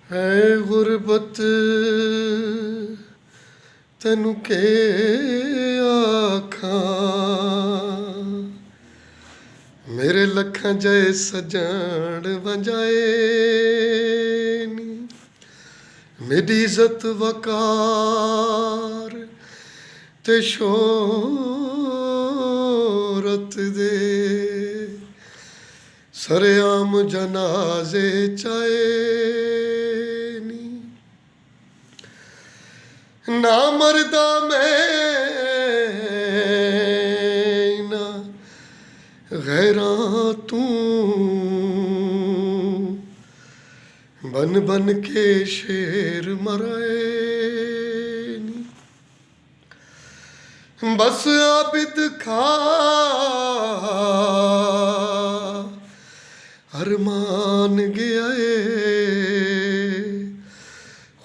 है गुरबत तैनू के आखां मेरे लखां जय सजण वंजाए नी मेरी इज्जत वकार ते शोहरत दे सरेआम जनाजे चाए नी ना मरदा मैं ना गैरां तू बन बन के शेर मराए नी बस आबिद खा अरमान गया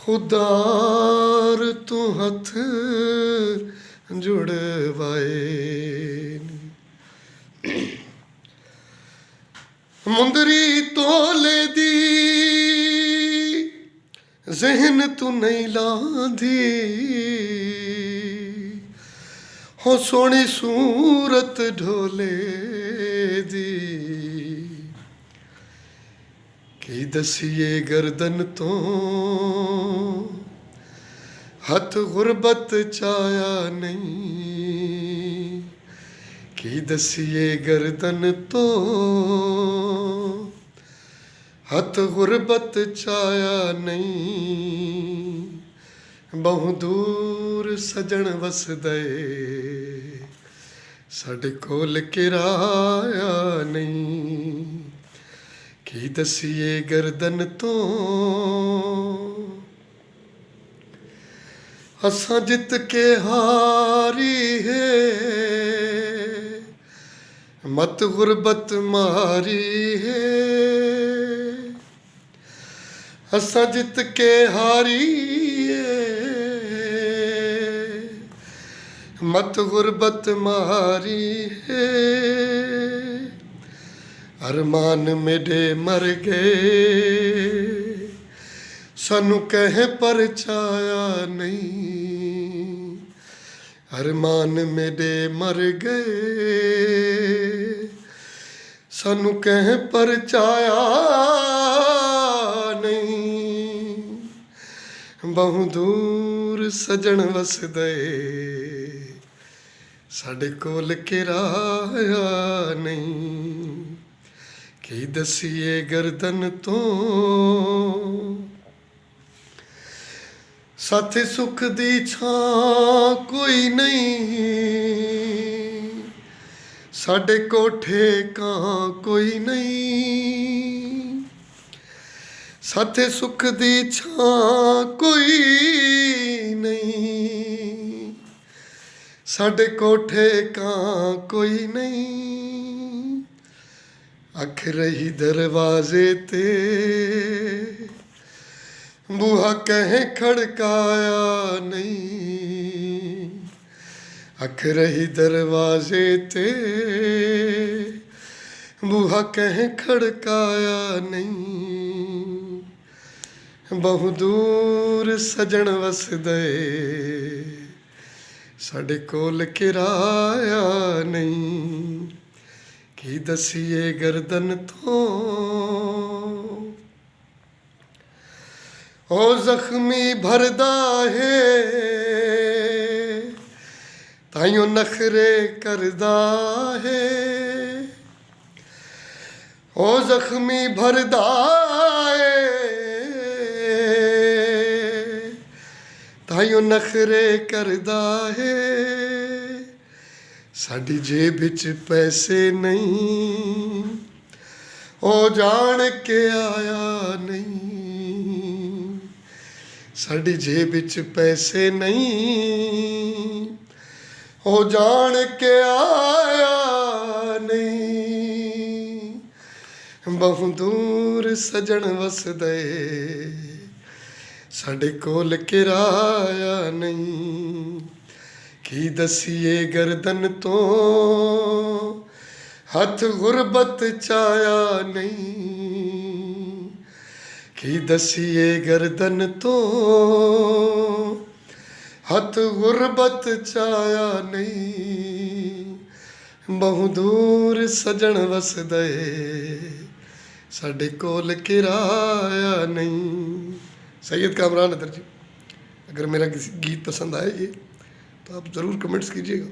खुदार तू हथ जुड़वाए मुंदरी तोले दी जहन तू नहीं लांदी हो सोनी सूरत ढोले दी की दसिए गर्दन तो हथ गुरबत चाया नहीं की दसिए गर्दन तो हथ गुरबत चाया नहीं बहु दूर सजन वसदे साडे कोल किराया नहीं की दसिए गर्दन तो असां जित के हारी है मत गुरबत मारी है असां जित के हारी है मत गुरबत मारी है अरमान मेरे मर गए सानू कह परछाया नहीं अरमान मेरे मर गए सानू कह परछाया नहीं बहु दूर सजन वसदे साडे कोल किराया नहीं की दसिए गर्दन तो साथे सुख दी छां कोई नहीं साडे कोठे कां कोई नहीं साथे सुख दी छां कोई नहीं साडे कोठे कां कोई नहीं अख रही दरवाजे ते बूहा कह खड़काया नहीं अख रही दरवाजे ते बूहा कह खड़काया नहीं बहु दूर सजन वसदे साडे कोल किराया नहीं की दसिए गर्दन तो ओ जख्मी भरदा है ताइयों नखरे करदा है ओ जख्मी भरदा है ताइयों नखरे करदा है साडी जेब विच पैसे नहीं ओ जान के आया नहीं साडी जेब विच पैसे नहीं ओ जान के आया नहीं बहु दूर सजन वसदे साडे कोल किराया नहीं की दसिए गर्दन तो हथ गुरबत चाया नहीं ਕੀ ਦਸੀਏ ਗਰਦਨ ਤੋਂ ਹੱਥ ਗੁਰਬਤ ਚਾਇਆ ਨਹੀਂ, ਬਹੁ ਦੂਰ ਸਜਣ ਵਸਦਾ ਏ ਸਾਡੇ ਕੋਲ किराया नहीं। सैयद कामरान अदर जी, अगर मेरा किसी गीत पसंद आए ये तो आप ज़रूर कमेंट्स कीजिएगा।